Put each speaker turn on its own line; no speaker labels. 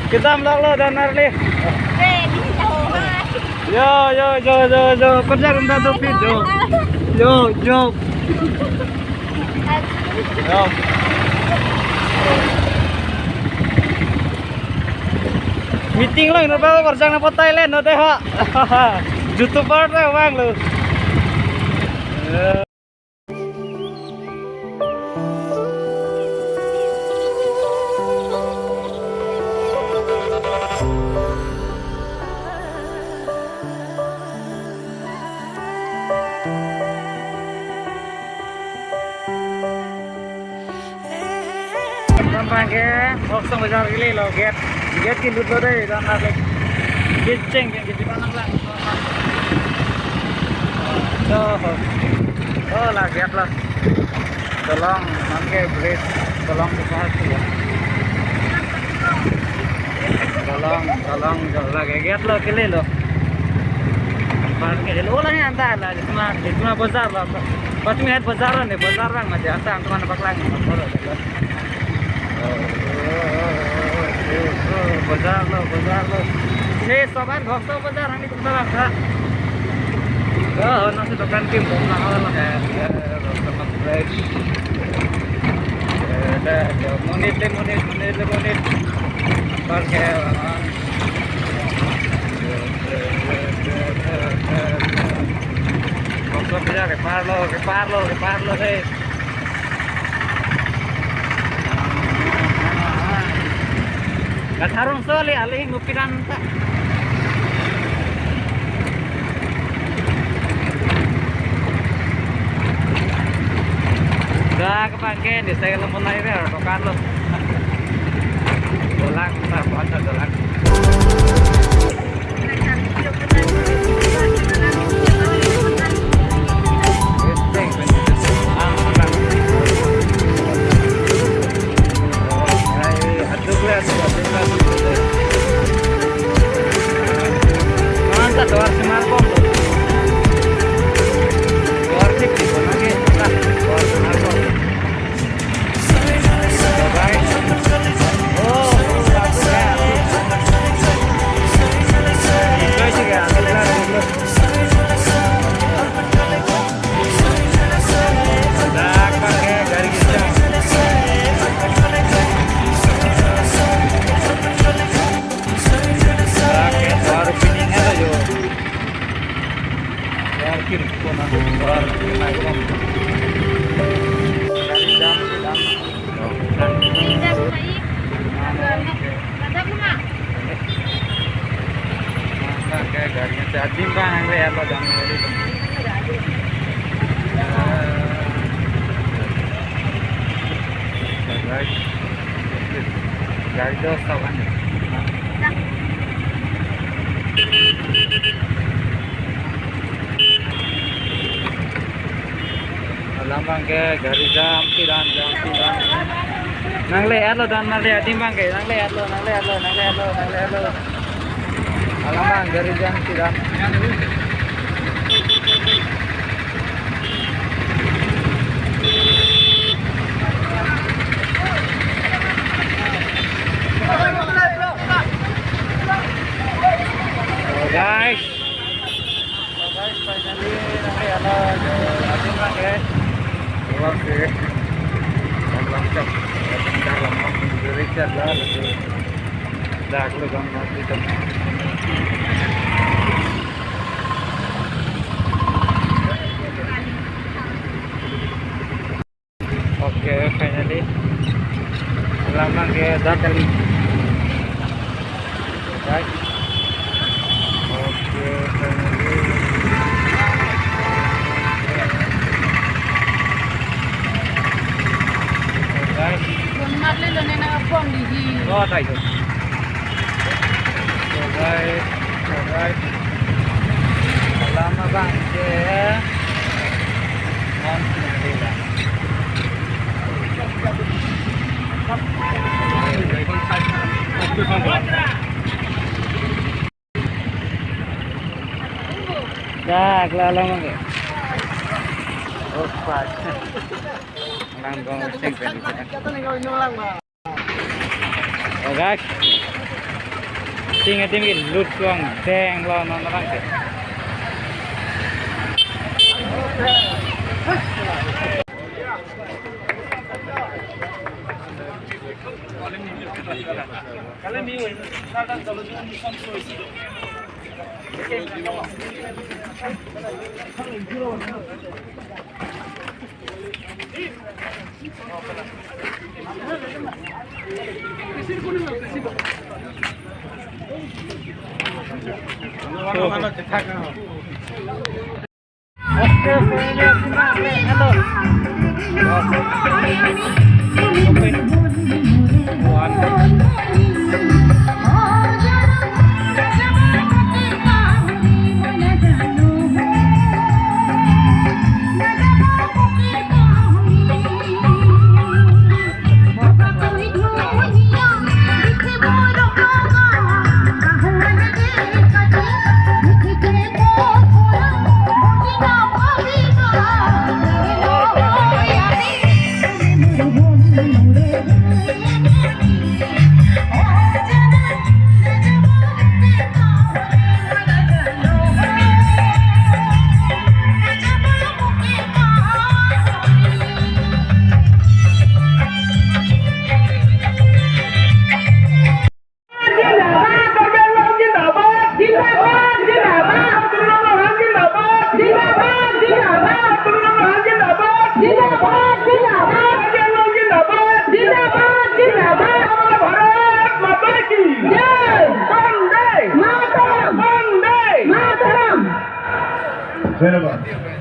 Kita melalo dan Arli.
Ready
Yo. Kerja kita tuh video. Yo. Meeting lang na ba kerja na Thailand no teh ha. YouTuber teh bang lu. Pakai langsung besar gini lo get kindut lo deh dan lagi geceng yang gitu panas lah oh lah get lah tolong pakai break tolong dikasih ya tolong lagi get lo kili lo pakai lo lah nih antar lah cuma besar lah pas melihat besaran nih besaran aja asal cuma nampak lagi बाजार लो ये सामान भक्तो बाजार हामी तुमको राख्छ हो नसे दोकान के घुम्न आउला है मोनेटले पर्के भक्तो बाजार पार लो है Tarung soli alih ngupiran tak. Dah kepake di saya lemon air ya, tokan lo. Dolang, tak puasa dolang. Gari dos kawan. Lambang ke gari jam tidan. Nang lihat lo dan melihat timbang ke nang lihat lo. Lambang gari jam tidan. Guys, finally nanti ada timbang guys. Oke, langsung dalam Richard lah, dah aku gambar itu. Oke, finally lama ke kali. Guys. Oke, finally. Guys.
Marle lo nena phone di.
Oh, thay rồi. Guys. Lama bang ke. Ngon sini lah. Dah, kelala mangga. Oh, pas. Langgong sing ben. Oh, guys. Ating cái lút xuống đen lo nó đang kìa.
Very well.